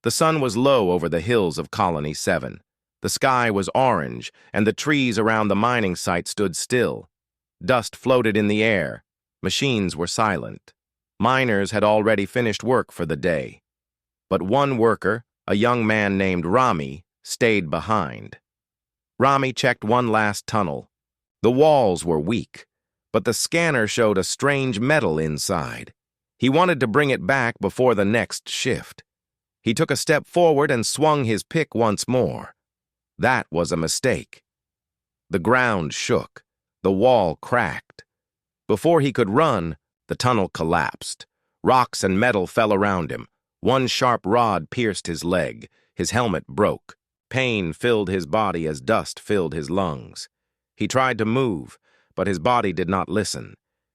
The sun was low over the hills of Colony 7. The sky was orange, and the trees around the mining site stood still. Dust floated in the air. Machines were silent. Miners had already finished work for the day. But one worker, a young man named Rami, stayed behind. Rami checked one last tunnel. The walls were weak, but the scanner showed a strange metal inside. He wanted to bring it back before the next shift. He took a step forward and swung his pick once more. That was a mistake. The ground shook. The wall cracked. Before he could run, the tunnel collapsed. Rocks and metal fell around him. One sharp rod pierced his leg. His helmet broke. Pain filled his body as dust filled his lungs. He tried to move, but his body did not listen.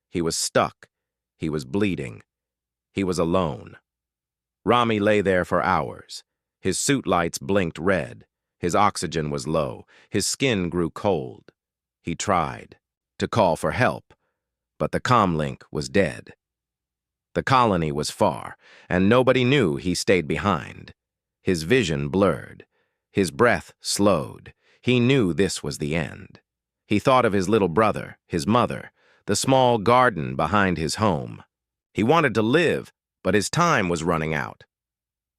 He was stuck. He was bleeding. He was alone. Rami lay there for hours. His suit lights blinked red. His oxygen was low. His skin grew cold. He tried to call for help, but the comlink was dead. The colony was far, and nobody knew he stayed behind. His vision blurred. His breath slowed. He knew this was the end. He thought of his little brother, his mother, the small garden behind his home. He wanted to live, but his time was running out.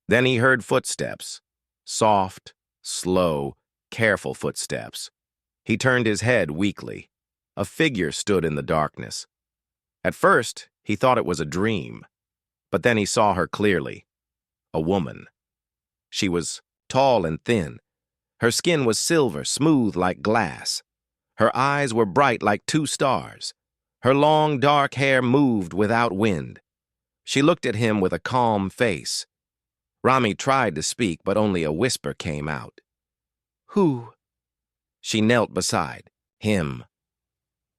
Then he heard footsteps. Soft, slow, careful footsteps. He turned his head weakly. A figure stood in the darkness. At first, he thought it was a dream, but then he saw her clearly. A woman. She was tall and thin. Her skin was silver, smooth like glass. Her eyes were bright like two stars. Her long, dark hair moved without wind. She looked at him with a calm face. Rami tried to speak, but only a whisper came out. "Who?" She knelt beside him.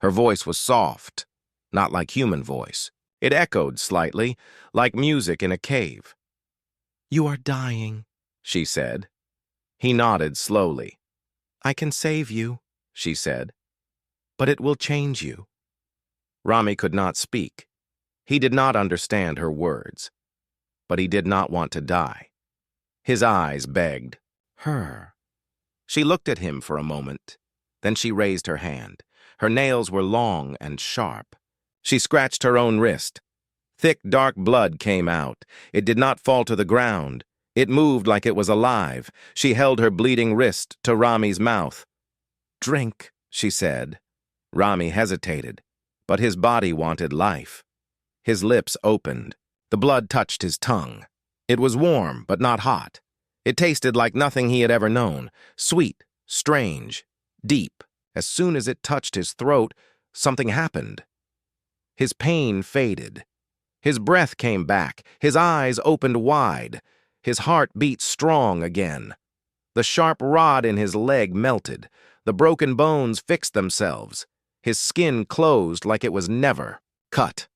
Her voice was soft, not like human voice. It echoed slightly, like music in a cave. "You are dying," she said. He nodded slowly. "I can save you," she said, "but it will change you." Rami could not speak. He did not understand her words, but he did not want to die. His eyes begged, "Her." She looked at him for a moment. Then she raised her hand. Her nails were long and sharp. She scratched her own wrist. Thick, dark blood came out. It did not fall to the ground. It moved like it was alive. She held her bleeding wrist to Rami's mouth. "Drink," she said. Rami hesitated, but his body wanted life. His lips opened. The blood touched his tongue. It was warm, but not hot. It tasted like nothing he had ever known. Sweet, strange, deep. As soon as it touched his throat, something happened. His pain faded. His breath came back. His eyes opened wide. His heart beat strong again. The sharp rod in his leg melted. The broken bones fixed themselves. His skin closed like it was never cut.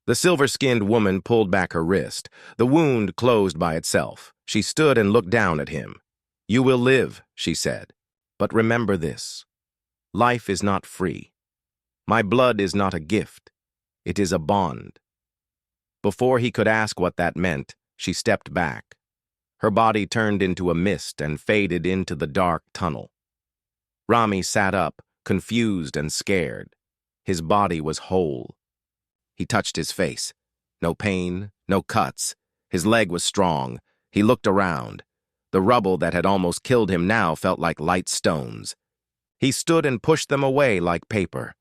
The silver-skinned woman pulled back her wrist. The wound closed by itself. She stood and looked down at him. "You will live," she said. "But remember this. Life is not free. My blood is not a gift. It is a bond." Before he could ask what that meant, she stepped back. Her body turned into a mist and faded into the dark tunnel. Rami sat up, confused and scared. His body was whole. He touched his face. No pain, no cuts. His leg was strong. He looked around. The rubble that had almost killed him now felt like light stones. He stood and pushed them away like paper.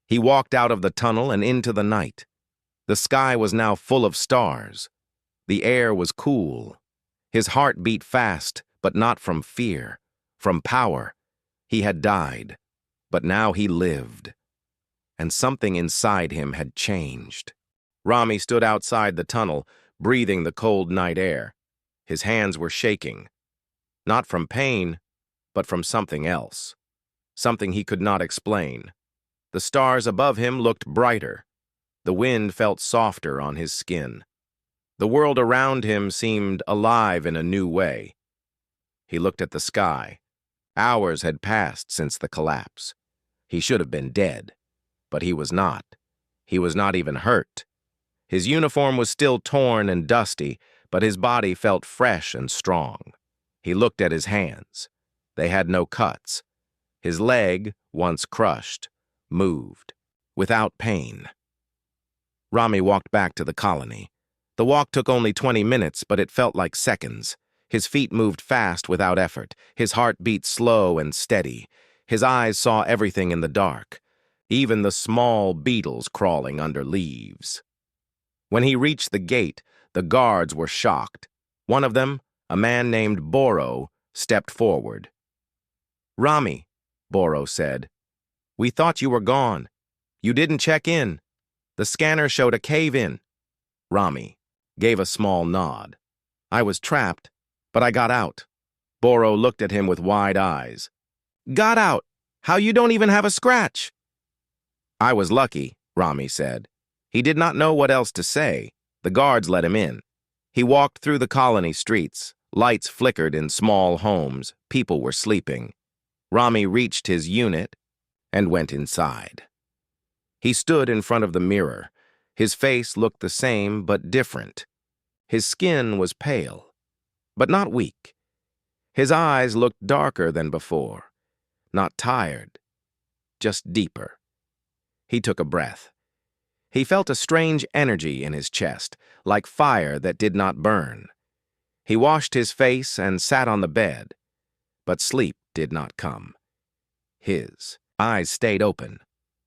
He walked out of the tunnel and into the night. The sky was now full of stars. The air was cool. His heart beat fast, but not from fear, from power. He had died, but now he lived. And something inside him had changed. Rami stood outside the tunnel, breathing the cold night air. His hands were shaking. Not from pain, but from something else. Something he could not explain. The stars above him looked brighter. The wind felt softer on his skin. The world around him seemed alive in a new way. He looked at the sky. Hours had passed since the collapse. He should have been dead. But he was not. He was not even hurt. His uniform was still torn and dusty, but his body felt fresh and strong. He looked at his hands. They had no cuts. His leg, once crushed, moved, without pain. Rami walked back to the colony. The walk took only 20 minutes, but it felt like seconds. His feet moved fast without effort. His heart beat slow and steady. His eyes saw everything in the dark, even the small beetles crawling under leaves. When he reached the gate, the guards were shocked. One of them, a man named Boro, stepped forward. "Rami," Boro said, "we thought you were gone. You didn't check in. The scanner showed a cave-in." Rami gave a small nod. "I was trapped, but I got out." Boro looked at him with wide eyes. "Got out? How you don't even have a scratch?" "I was lucky," Rami said. He did not know what else to say. The guards let him in. He walked through the colony streets. Lights flickered in small homes. People were sleeping. Rami reached his unit and went inside. He stood in front of the mirror. His face looked the same but different. His skin was pale, but not weak. His eyes looked darker than before. Not tired, just deeper. He took a breath. He felt a strange energy in his chest, like fire that did not burn. He washed his face and sat on the bed, but sleep did not come. His eyes stayed open.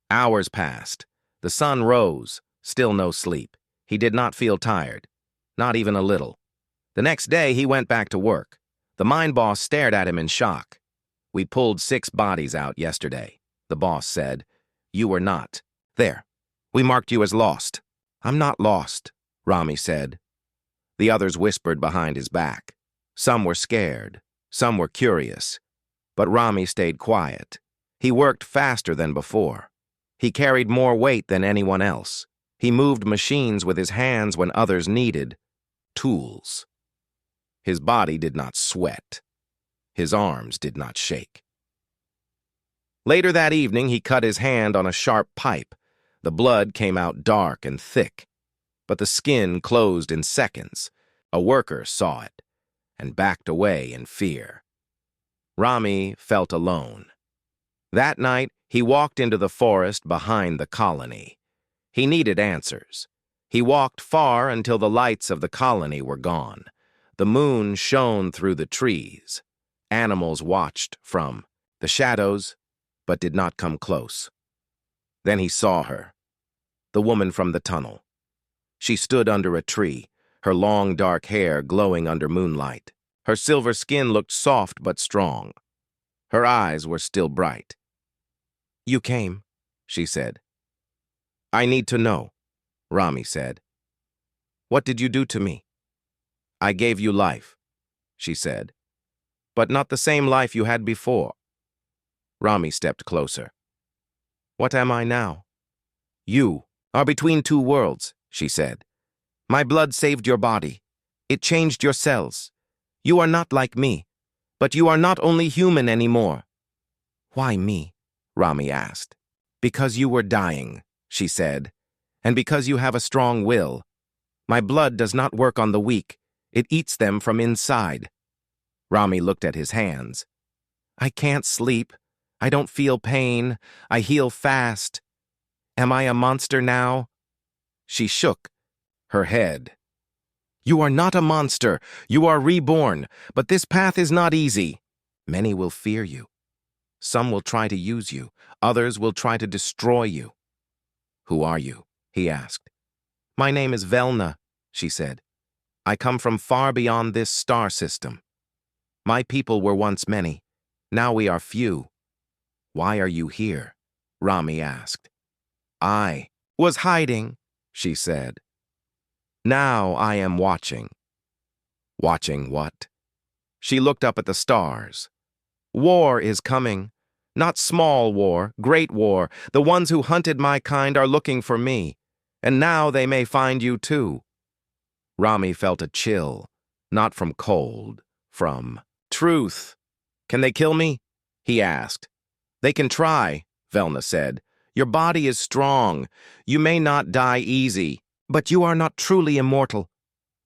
Hours passed. The sun rose, still no sleep. He did not feel tired, not even a little. The next day, he went back to work. The mine boss stared at him in shock. "We pulled 6 bodies out yesterday," the boss said. "You were not. There. We marked you as lost." "I'm not lost," Rami said. The others whispered behind his back. Some were scared, some were curious. But Rami stayed quiet. He worked faster than before. He carried more weight than anyone else. He moved machines with his hands when others needed tools. His body did not sweat. His arms did not shake. Later that evening, he cut his hand on a sharp pipe. The blood came out dark and thick, but the skin closed in seconds. A worker saw it and backed away in fear. Rami felt alone. That night, he walked into the forest behind the colony. He needed answers. He walked far until the lights of the colony were gone. The moon shone through the trees. Animals watched from the shadows, but did not come close. Then he saw her, the woman from the tunnel. She stood under a tree, her long dark hair glowing under moonlight. Her silver skin looked soft but strong. Her eyes were still bright. "You came," she said. "I need to know," Rami said. "What did you do to me?" "I gave you life," she said. "But not the same life you had before." Rami stepped closer. "What am I now?" "You are between 2 worlds," she said. "My blood saved your body. It changed your cells. You are not like me, but you are not only human anymore." "Why me?" Rami asked. "Because you were dying," she said, "and because you have a strong will. My blood does not work on the weak. It eats them from inside." Rami looked at his hands. "I can't sleep. I don't feel pain. I heal fast. Am I a monster now?" She shook her head. "You are not a monster. You are reborn. But this path is not easy. Many will fear you. Some will try to use you. Others will try to destroy you." "Who are you?" he asked. "My name is Velna," she said. "I come from far beyond this star system. My people were once many. Now we are few." "Why are you here?" Rami asked. "I was hiding," she said. "Now I am watching." "Watching what?" She looked up at the stars. "War is coming. Not small war, great war. The ones who hunted my kind are looking for me. And now they may find you too." Rami felt a chill, not from cold, from truth. "Can they kill me?" he asked. "They can try," Velna said. "Your body is strong. You may not die easy, but you are not truly immortal.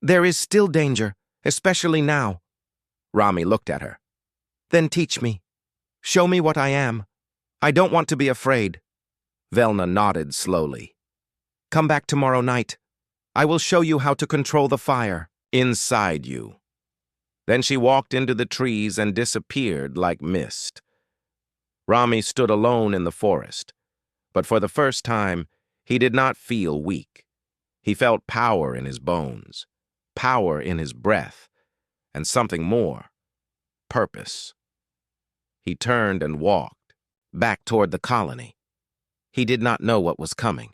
There is still danger, especially now. Rami looked at her. Then teach me. Show me what I am. I don't want to be afraid. Velna nodded slowly. Come back tomorrow night. I will show you how to control the fire inside you. Then she walked into the trees and disappeared like mist. Rami stood alone in the forest, but for the first time, he did not feel weak. He felt power in his bones, power in his breath, and something more, purpose. He turned and walked back toward the colony. He did not know what was coming,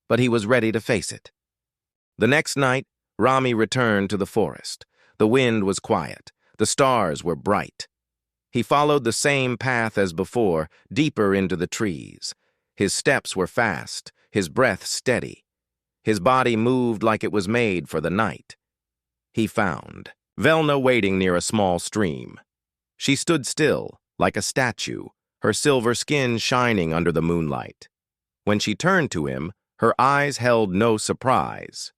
but he was ready to face it. The next night, Rami returned to the forest. The wind was quiet. The stars were bright. He followed the same path as before, deeper into the trees. His steps were fast, his breath steady. His body moved like it was made for the night. He found Velna waiting near a small stream. She stood still, like a statue, her silver skin shining under the moonlight. When she turned to him, her eyes held no surprise.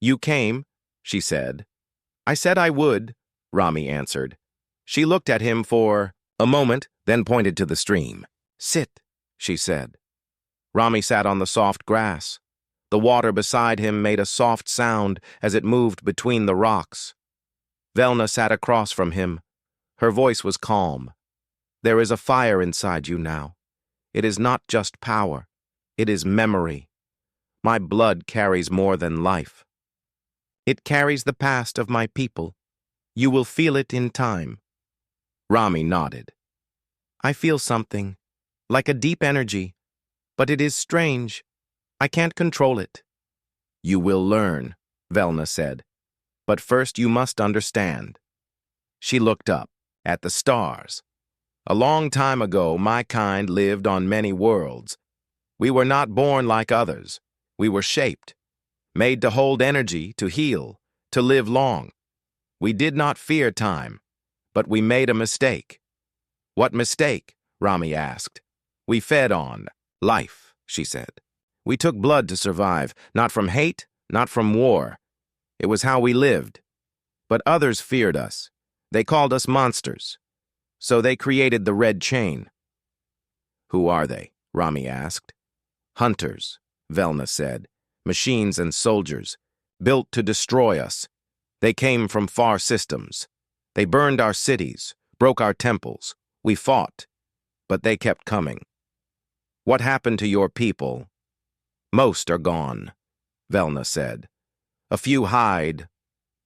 You came, she said. I said I would, Rami answered. She looked at him for a moment, then pointed to the stream. Sit, she said. Rami sat on the soft grass. The water beside him made a soft sound as it moved between the rocks. Velna sat across from him. Her voice was calm. There is a fire inside you now. It is not just power. It is memory. My blood carries more than life. It carries the past of my people. You will feel it in time. Rami nodded. I feel something, like a deep energy, but it is strange. I can't control it. You will learn, Velna said. But first you must understand. She looked up at the stars. A long time ago, my kind lived on many worlds. We were not born like others. We were shaped, made to hold energy, to heal, to live long. We did not fear time, but we made a mistake. What mistake? Rami asked. We fed on life, she said. We took blood to survive, not from hate, not from war. It was how we lived. But others feared us. They called us monsters. So they created the red chain. Who are they? Rami asked. Hunters, Velna said. Machines and soldiers, built to destroy us. They came from far systems. They burned our cities, broke our temples. We fought, but they kept coming. What happened to your people? Most are gone, Velna said. A few hide,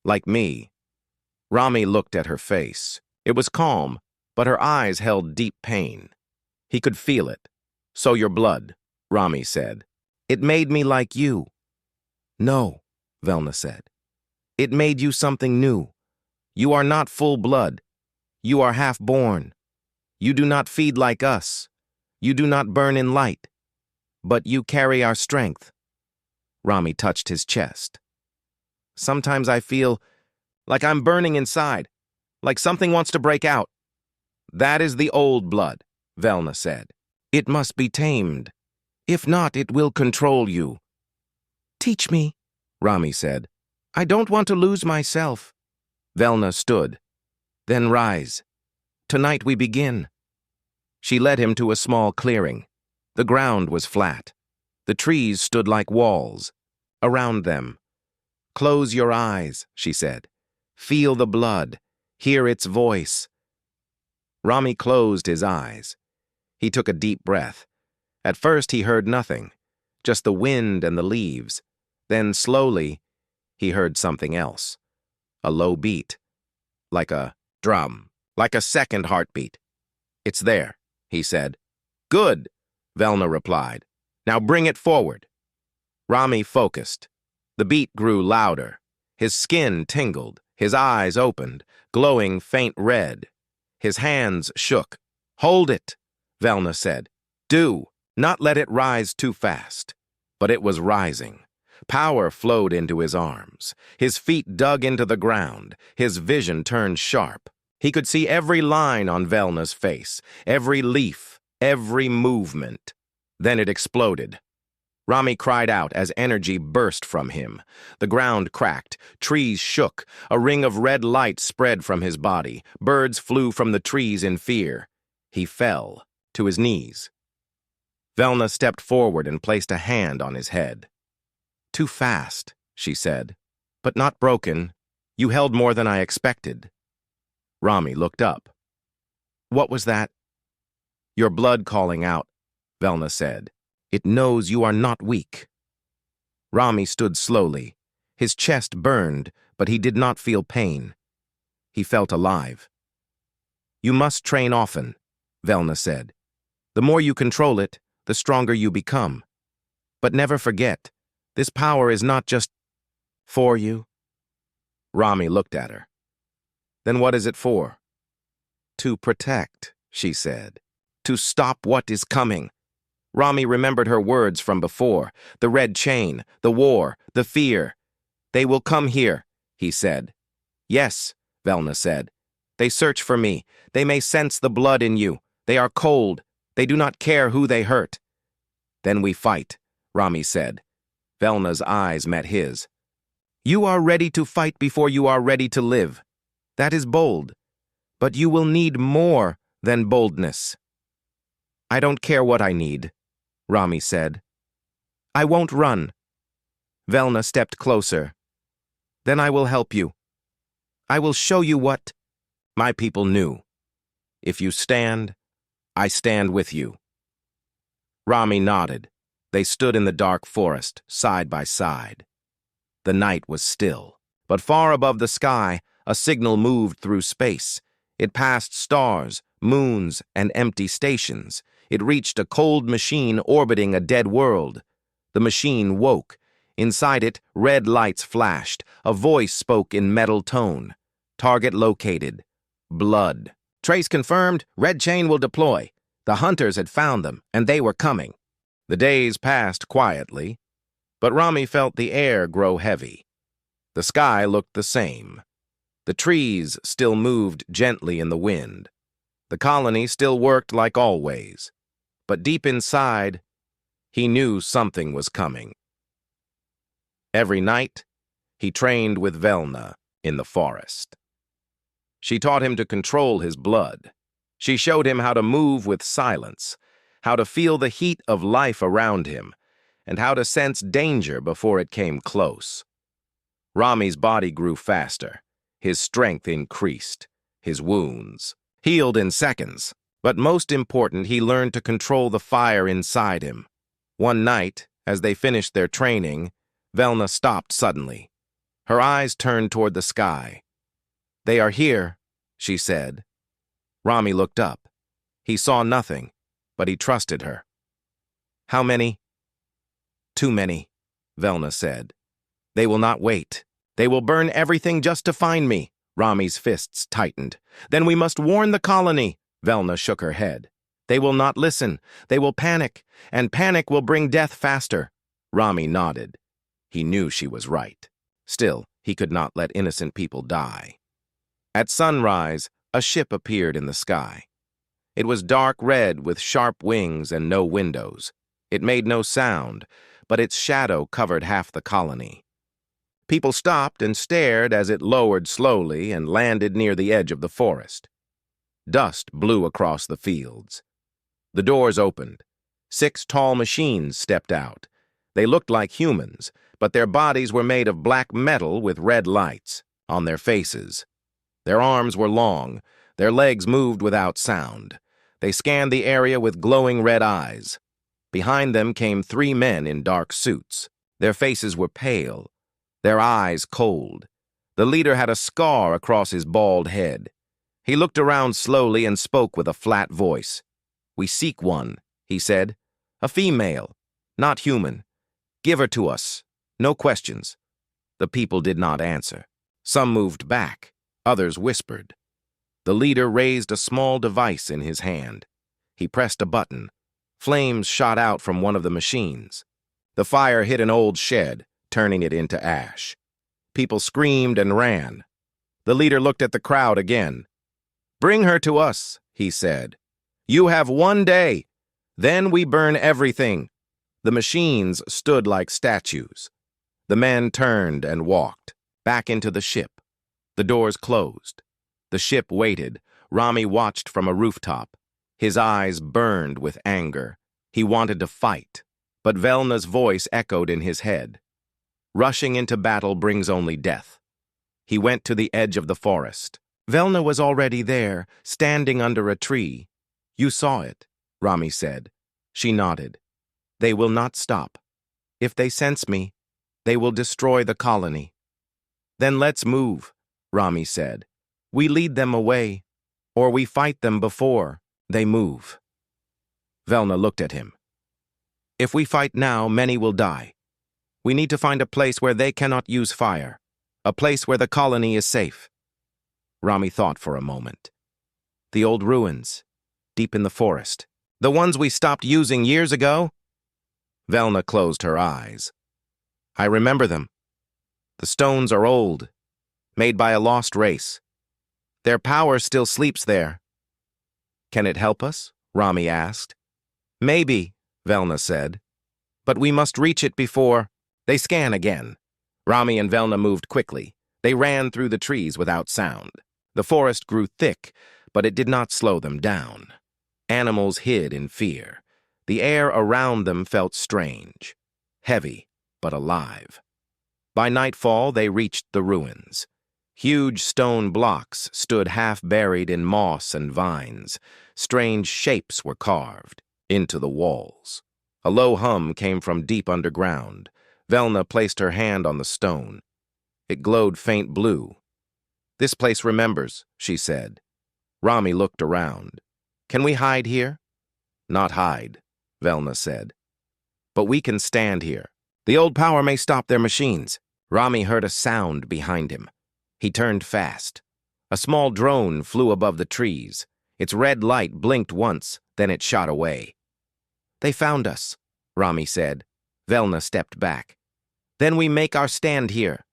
like me. Rami looked at her face. It was calm, but her eyes held deep pain. He could feel it. So your blood, Rami said. It made me like you. No, Velna said. It made you something new. You are not full blood. You are half-born. You do not feed like us. You do not burn in light. But you carry our strength. Rami touched his chest. Sometimes I feel like I'm burning inside, like something wants to break out. That is the old blood, Velna said. It must be tamed. If not, it will control you. Teach me, Rami said. I don't want to lose myself. Velna stood. Then rise. Tonight we begin. She led him to a small clearing. The ground was flat. The trees stood like walls. Around them. Close your eyes, she said. Feel the blood. Hear its voice. Rami closed his eyes. He took a deep breath. At first he heard nothing, just the wind and the leaves. Then slowly, he heard something else. A low beat, like a drum, like a second heartbeat. It's there, he said. Good, Velna replied. Now bring it forward. Rami focused. The beat grew louder. His skin tingled, his eyes opened, glowing faint red. His hands shook. Hold it, Velna said. Do not let it rise too fast. But it was rising. Power flowed into his arms. His feet dug into the ground. His vision turned sharp. He could see every line on Velna's face, every leaf, every movement. Then it exploded. Rami cried out as energy burst from him. The ground cracked, trees shook, a ring of red light spread from his body. Birds flew from the trees in fear. He fell to his knees. Velna stepped forward and placed a hand on his head. "Too fast," she said, "but not broken. You held more than I expected." Rami looked up. "What was that?" "Your blood calling out," Velna said. "It knows you are not weak." Rami stood slowly. His chest burned, but he did not feel pain. He felt alive. "You must train often," Velna said. "The more you control it, the stronger you become. But never forget, this power is not just for you." Rami looked at her. "Then what is it for?" "To protect," she said. "To stop what is coming." Rami remembered her words from before. The red chain, the war, the fear. "They will come here," he said. "Yes," Velna said. "They search for me. They may sense the blood in you. They are cold. They do not care who they hurt." "Then we fight," Rami said. Velna's eyes met his. "You are ready to fight before you are ready to live. That is bold. But you will need more than boldness." "I don't care what I need," Rami said. "I won't run." Velna stepped closer. "Then I will help you. I will show you what my people knew. If you stand, I stand with you." Rami nodded. They stood in the dark forest, side by side. The night was still, but far above the sky, a signal moved through space. It passed stars, moons, and empty stations. It reached a cold machine orbiting a dead world. The machine woke. Inside it, red lights flashed. A voice spoke in metal tone. "Target located. Blood. Trace confirmed. Red chain will deploy." The hunters had found them, and they were coming. The days passed quietly, but Rami felt the air grow heavy. The sky looked the same. The trees still moved gently in the wind. The colony still worked like always. But deep inside, he knew something was coming. Every night, he trained with Velna in the forest. She taught him to control his blood. She showed him how to move with silence, how to feel the heat of life around him, and how to sense danger before it came close. Rami's body grew faster. His strength increased. His wounds healed in seconds. But most important, he learned to control the fire inside him. One night, as they finished their training, Velna stopped suddenly. Her eyes turned toward the sky. "They are here," she said. Rami looked up. He saw nothing, but he trusted her. "How many?" "Too many," Velna said. "They will not wait. They will burn everything just to find me." Rami's fists tightened. "Then we must warn the colony." Velna shook her head. "They will not listen. They will panic, and panic will bring death faster." Rami nodded. He knew she was right. Still, he could not let innocent people die. At sunrise, a ship appeared in the sky. It was dark red with sharp wings and no windows. It made no sound, but its shadow covered half the colony. People stopped and stared as it lowered slowly and landed near the edge of the forest. Dust blew across the fields. The doors opened. 6 tall machines stepped out. They looked like humans, but their bodies were made of black metal with red lights on their faces. Their arms were long. Their legs moved without sound. They scanned the area with glowing red eyes. Behind them came 3 men in dark suits. Their faces were pale, their eyes cold. The leader had a scar across his bald head. He looked around slowly and spoke with a flat voice. "We seek one," he said. "A female, not human. Give her to us. No questions." The people did not answer. Some moved back. Others whispered. The leader raised a small device in his hand. He pressed a button. Flames shot out from one of the machines. The fire hit an old shed, turning it into ash. People screamed and ran. The leader looked at the crowd again. "Bring her to us," he said. "You have 1 day. Then we burn everything." The machines stood like statues. The men turned and walked back into the ship. The doors closed. The ship waited. Rami watched from a rooftop. His eyes burned with anger. He wanted to fight, but Velna's voice echoed in his head. Rushing into battle brings only death. He went to the edge of the forest. Velna was already there, standing under a tree. "You saw it," Rami said. She nodded. "They will not stop. If they sense me, they will destroy the colony." "Then let's move," Rami said. "We lead them away, or we fight them before they move." Velna looked at him. "If we fight now, many will die. We need to find a place where they cannot use fire, a place where the colony is safe." Rami thought for a moment. "The old ruins, deep in the forest. The ones we stopped using years ago?" Velna closed her eyes. "I remember them. The stones are old, made by a lost race. Their power still sleeps there." "Can it help us?" Rami asked. "Maybe," Velna said. "But we must reach it before they scan again." Rami and Velna moved quickly. They ran through the trees without sound. The forest grew thick, but it did not slow them down. Animals hid in fear. The air around them felt strange, heavy but alive. By nightfall, they reached the ruins. Huge stone blocks stood half-buried in moss and vines. Strange shapes were carved into the walls. A low hum came from deep underground. Velna placed her hand on the stone. It glowed faint blue. "This place remembers," she said. Rami looked around. "Can we hide here?" "Not hide," Velna said. "But we can stand here. The old power may stop their machines." Rami heard a sound behind him. He turned fast. A small drone flew above the trees. Its red light blinked once, then it shot away. "They found us," Rami said. Velna stepped back. "Then we make our stand here."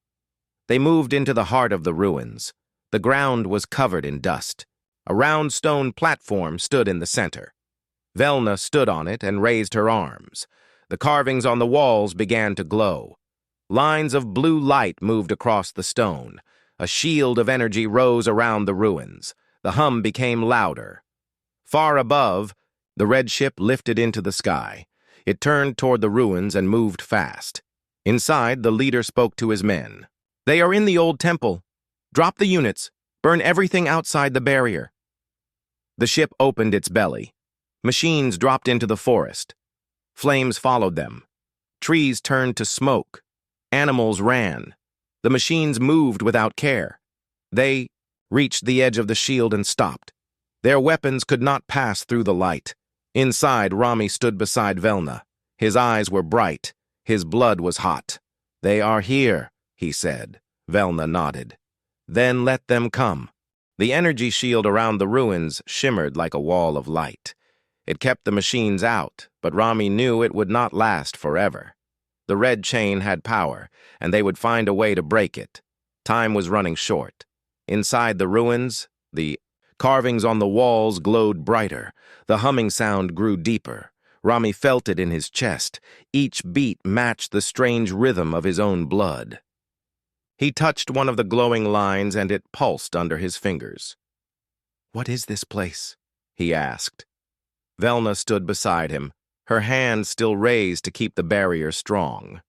They moved into the heart of the ruins. The ground was covered in dust. A round stone platform stood in the center. Velna stood on it and raised her arms. The carvings on the walls began to glow. Lines of blue light moved across the stone. A shield of energy rose around the ruins. The hum became louder. Far above, the red ship lifted into the sky. It turned toward the ruins and moved fast. Inside, the leader spoke to his men. "They are in the old temple. Drop the units. Burn everything outside the barrier." The ship opened its belly. Machines dropped into the forest. Flames followed them. Trees turned to smoke. Animals ran. The machines moved without care. They reached the edge of the shield and stopped. Their weapons could not pass through the light. Inside, Rami stood beside Velna. His eyes were bright. His blood was hot. "They are here," he said. Velna nodded. "Then let them come." The energy shield around the ruins shimmered like a wall of light. It kept the machines out, but Rami knew it would not last forever. The red chain had power, and they would find a way to break it. Time was running short. Inside the ruins, the carvings on the walls glowed brighter. The humming sound grew deeper. Rami felt it in his chest. Each beat matched the strange rhythm of his own blood. He touched one of the glowing lines, and it pulsed under his fingers. "What is this place?" he asked. Velna stood beside him, her hand still raised to keep the barrier strong.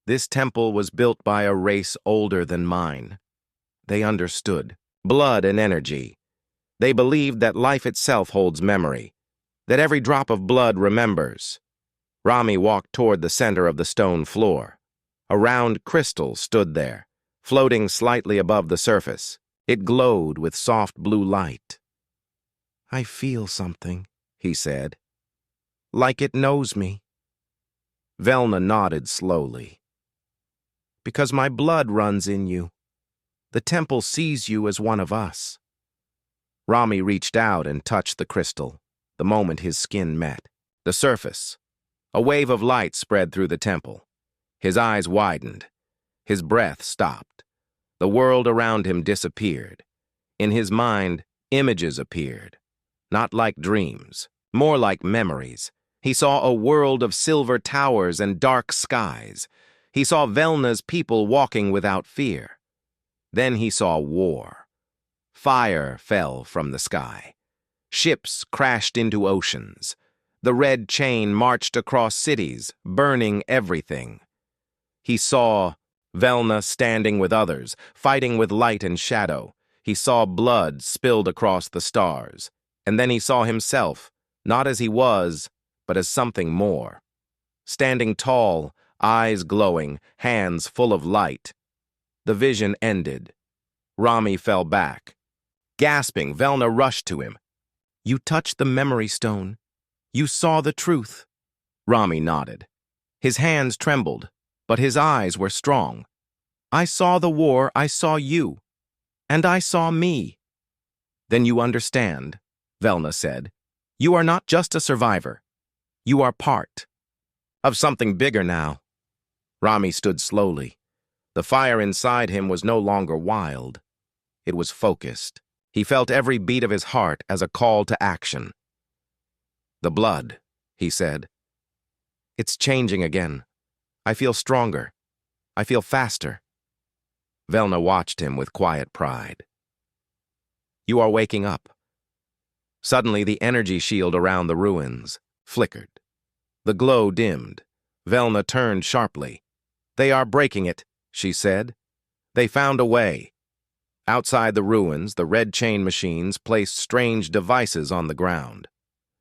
"This temple was built by a race older than mine. They understood blood and energy. They believed that life itself holds memory, that every drop of blood remembers." Rami walked toward the center of the stone floor. A round crystal stood there, floating slightly above the surface. It glowed with soft blue light. "I feel something," he said. "Like it knows me." Velna nodded slowly. "Because my blood runs in you. The temple sees you as one of us." Rami reached out and touched the crystal, the moment his skin met. The surface. A wave of light spread through the temple. His eyes widened. His breath stopped. The world around him disappeared. In his mind, images appeared. Not like dreams, more like memories. He saw a world of silver towers and dark skies. He saw Velna's people walking without fear. Then he saw war. Fire fell from the sky. Ships crashed into oceans. The red chain marched across cities, burning everything. He saw Velna standing with others, fighting with light and shadow. He saw blood spilled across the stars. And then he saw himself, not as he was, but as something more. Standing tall, eyes glowing, hands full of light. The vision ended. Rami fell back. Gasping, Velna rushed to him. "You touched the memory stone. You saw the truth." Rami nodded. His hands trembled, but his eyes were strong. "I saw the war, I saw you. And I saw me." "Then you understand," Velna said. "You are not just a survivor. You are part of something bigger now." Rami stood slowly. The fire inside him was no longer wild. It was focused. He felt every beat of his heart as a call to action. "The blood," he said. "It's changing again. I feel stronger. I feel faster." Velna watched him with quiet pride. "You are waking up." Suddenly, the energy shield around the ruins flickered. The glow dimmed. Velna turned sharply. "They are breaking it," she said. "They found a way." Outside the ruins, the red chain machines placed strange devices on the ground.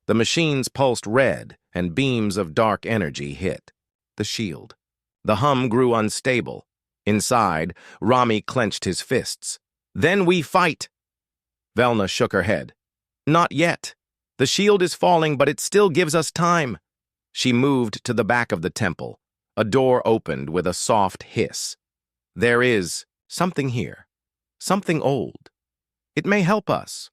The machines pulsed red, and beams of dark energy hit the shield. The hum grew unstable. Inside, Rami clenched his fists. "Then we fight!" Velna shook her head. "Not yet. The shield is falling, but it still gives us time." She moved to the back of the temple. A door opened with a soft hiss. "There is something here. Something old. It may help us."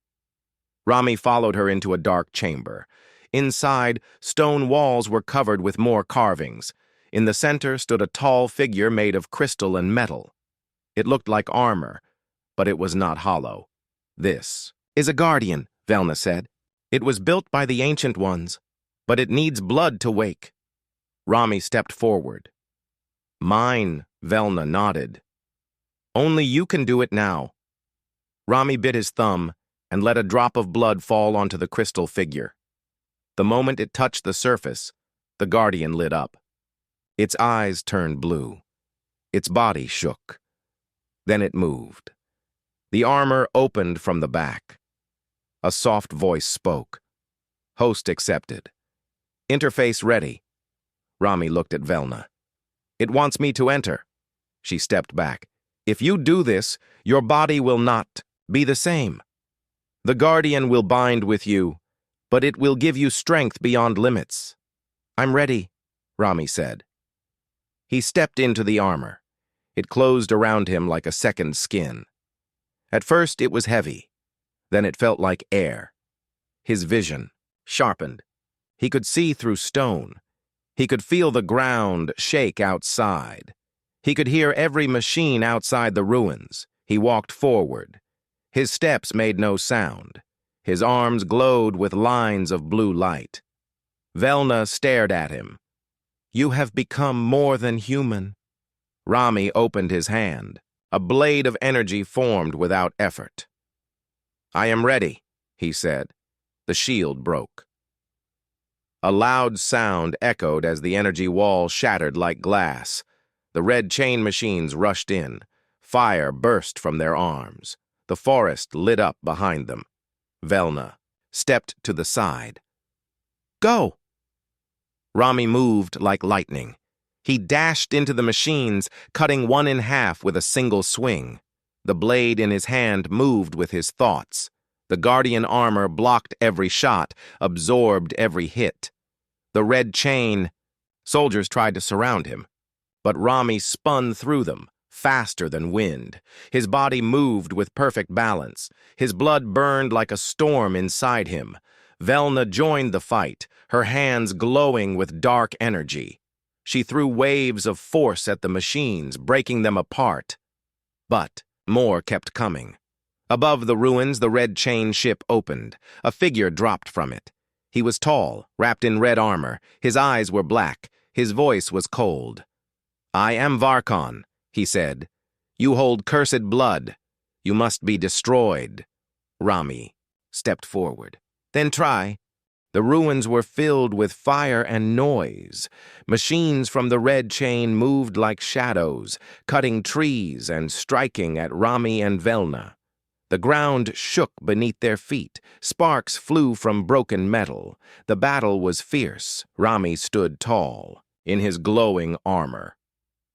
Rami followed her into a dark chamber. Inside, stone walls were covered with more carvings. In the center stood a tall figure made of crystal and metal. It looked like armor, but it was not hollow. "This is a guardian," Velna said. "It was built by the ancient ones, but it needs blood to wake." Rami stepped forward. "Mine," Velna nodded. "Only you can do it now." Rami bit his thumb and let a drop of blood fall onto the crystal figure. The moment it touched the surface, the guardian lit up. Its eyes turned blue. Its body shook. Then it moved. The armor opened from the back. A soft voice spoke. "Host accepted. Interface ready." Rami looked at Velna. "It wants me to enter." She stepped back. "If you do this, your body will not be the same. The guardian will bind with you, but it will give you strength beyond limits." "I'm ready," Rami said. He stepped into the armor. It closed around him like a second skin. At first it was heavy. Then it felt like air. His vision sharpened. He could see through stone. He could feel the ground shake outside. He could hear every machine outside the ruins. He walked forward. His steps made no sound. His arms glowed with lines of blue light. Velna stared at him. "You have become more than human." Rami opened his hand. A blade of energy formed without effort. "I am ready," he said. The shield broke. A loud sound echoed as the energy wall shattered like glass. The red chain machines rushed in. Fire burst from their arms. The forest lit up behind them. Velna stepped to the side. "Go!" Rami moved like lightning. He dashed into the machines, cutting one in half with a single swing. The blade in his hand moved with his thoughts. The guardian armor blocked every shot, absorbed every hit. The red chain. Soldiers tried to surround him, but Rami spun through them, faster than wind. His body moved with perfect balance. His blood burned like a storm inside him. Velna joined the fight, her hands glowing with dark energy. She threw waves of force at the machines, breaking them apart. But more kept coming. Above the ruins, the red chain ship opened. A figure dropped from it. He was tall, wrapped in red armor. His eyes were black. His voice was cold. "I am Varkon," he said. "You hold cursed blood. You must be destroyed." Rami stepped forward. "Then try." The ruins were filled with fire and noise. Machines from the red chain moved like shadows, cutting trees and striking at Rami and Velna. The ground shook beneath their feet. Sparks flew from broken metal. The battle was fierce. Rami stood tall, in his glowing armor.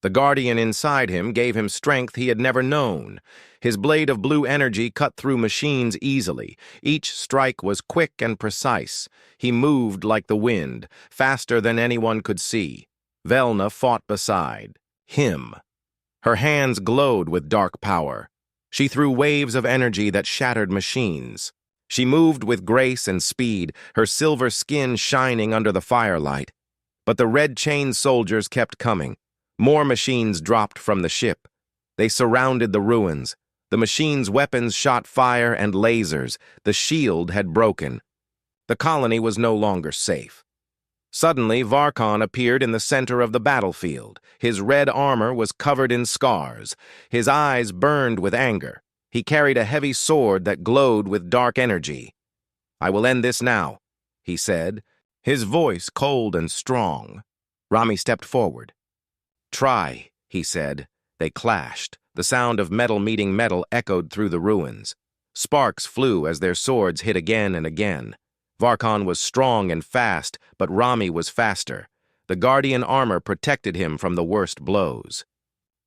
The guardian inside him gave him strength he had never known. His blade of blue energy cut through machines easily. Each strike was quick and precise. He moved like the wind, faster than anyone could see. Velna fought beside him. Her hands glowed with dark power. She threw waves of energy that shattered machines. She moved with grace and speed, her silver skin shining under the firelight. But the red-chained soldiers kept coming. More machines dropped from the ship. They surrounded the ruins. The machines' weapons shot fire and lasers. The shield had broken. The colony was no longer safe. Suddenly, Varkon appeared in the center of the battlefield. His red armor was covered in scars. His eyes burned with anger. He carried a heavy sword that glowed with dark energy. "I will end this now," he said, his voice cold and strong. Rami stepped forward. "Try," he said. They clashed. The sound of metal meeting metal echoed through the ruins. Sparks flew as their swords hit again and again. Varkon was strong and fast, but Rami was faster. The guardian armor protected him from the worst blows.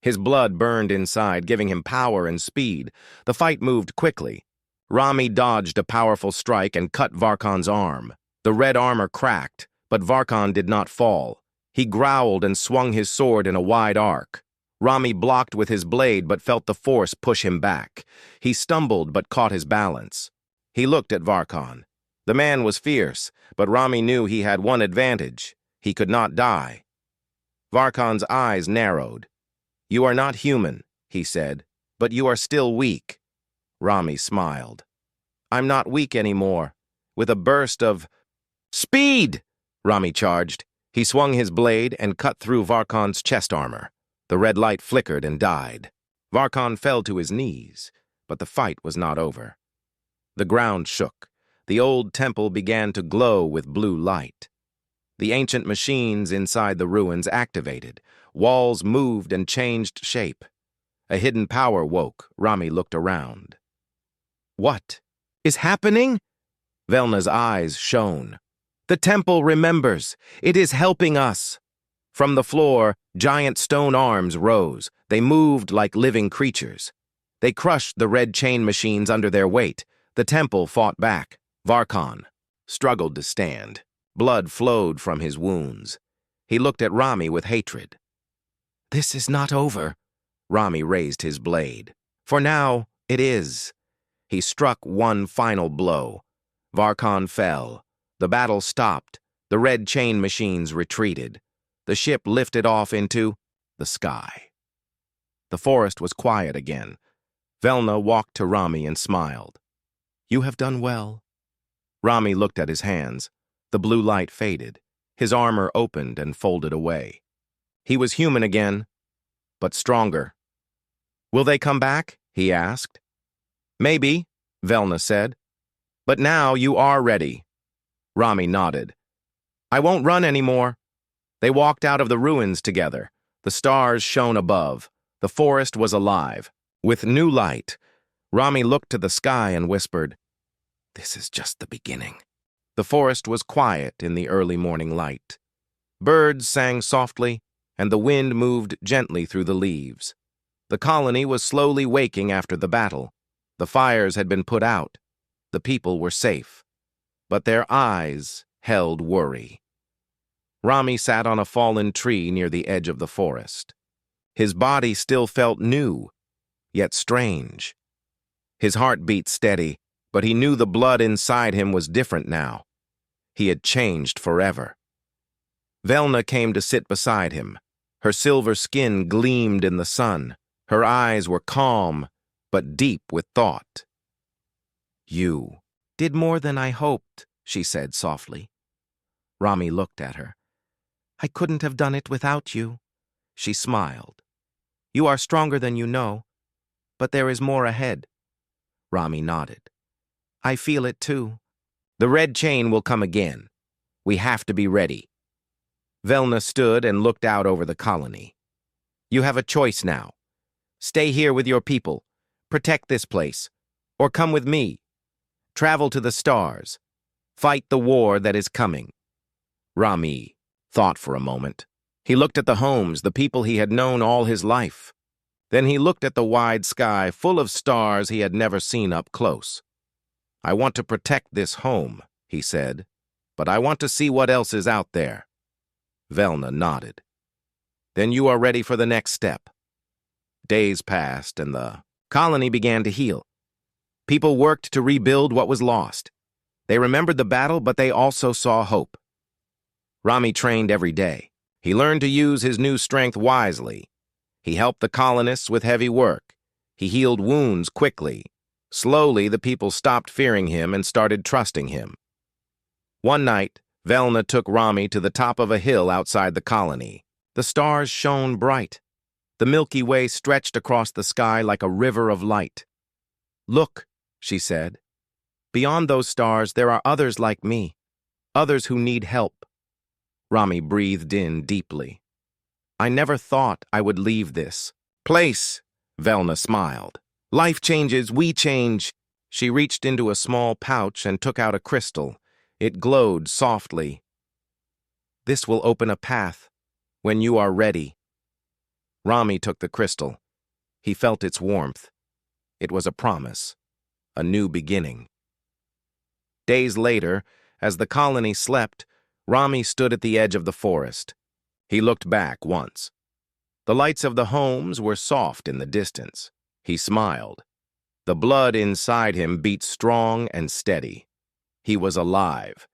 His blood burned inside, giving him power and speed. The fight moved quickly. Rami dodged a powerful strike and cut Varkon's arm. The red armor cracked, but Varkon did not fall. He growled and swung his sword in a wide arc. Rami blocked with his blade but felt the force push him back. He stumbled but caught his balance. He looked at Varkon. The man was fierce, but Rami knew he had one advantage. He could not die. Varkon's eyes narrowed. "You are not human," he said, "but you are still weak." Rami smiled. "I'm not weak anymore." With a burst of speed, Rami charged. He swung his blade and cut through Varkon's chest armor. The red light flickered and died. Varkon fell to his knees, but the fight was not over. The ground shook. The old temple began to glow with blue light. The ancient machines inside the ruins activated. Walls moved and changed shape. A hidden power woke. Rami looked around. "What is happening?" Velna's eyes shone. "The temple remembers. It is helping us." From the floor, giant stone arms rose. They moved like living creatures. They crushed the red chain machines under their weight. The temple fought back. Varkon struggled to stand. Blood flowed from his wounds. He looked at Rami with hatred. "This is not over." Rami raised his blade. "For now, it is." He struck one final blow. Varkon fell. The battle stopped. The red chain machines retreated. The ship lifted off into the sky. The forest was quiet again. Velna walked to Rami and smiled. "You have done well." Rami looked at his hands. The blue light faded. His armor opened and folded away. He was human again, but stronger. "Will they come back?" he asked. "Maybe," Velna said. "But now you are ready." Rami nodded. "I won't run anymore." They walked out of the ruins together. The stars shone above. The forest was alive. With new light, Rami looked to the sky and whispered, "This is just the beginning." The forest was quiet in the early morning light. Birds sang softly, and the wind moved gently through the leaves. The colony was slowly waking after the battle. The fires had been put out. The people were safe. But their eyes held worry. Rami sat on a fallen tree near the edge of the forest. His body still felt new, yet strange. His heart beat steady, but he knew the blood inside him was different now. He had changed forever. Velna came to sit beside him. Her silver skin gleamed in the sun. Her eyes were calm, but deep with thought. "You did more than I hoped," she said softly. Rami looked at her. I couldn't have done it without you. She smiled. You are stronger than you know, but there is more ahead. Rami nodded. I feel it too. The red chain will come again. We have to be ready. Velna stood and looked out over the colony. You have a choice now. Stay here with your people. Protect this place. Or come with me. Travel to the stars. Fight the war that is coming. Rami thought for a moment. He looked at the homes, the people he had known all his life. Then he looked at the wide sky full of stars he had never seen up close. I want to protect this home, he said, but I want to see what else is out there. Velna nodded. Then you are ready for the next step. Days passed and the colony began to heal. People worked to rebuild what was lost. They remembered the battle, but they also saw hope. Rami trained every day. He learned to use his new strength wisely. He helped the colonists with heavy work. He healed wounds quickly. Slowly, the people stopped fearing him and started trusting him. One night, Velna took Rami to the top of a hill outside the colony. The stars shone bright. The Milky Way stretched across the sky like a river of light. Look, she said. Beyond those stars, there are others like me, others who need help. Rami breathed in deeply. I never thought I would leave this place, Velna smiled. Life changes, we change. She reached into a small pouch and took out a crystal. It glowed softly. This will open a path when you are ready. Rami took the crystal. He felt its warmth. It was a promise, a new beginning. Days later, as the colony slept, Rami stood at the edge of the forest. He looked back once. The lights of the homes were soft in the distance. He smiled. The blood inside him beat strong and steady. He was alive.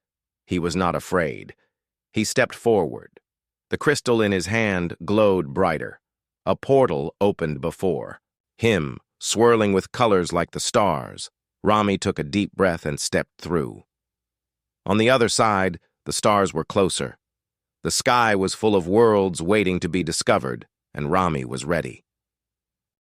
He was not afraid. He stepped forward. The crystal in his hand glowed brighter. A portal opened before him, swirling with colors like the stars. Rami took a deep breath and stepped through. On the other side, the stars were closer. The sky was full of worlds waiting to be discovered, and Rami was ready.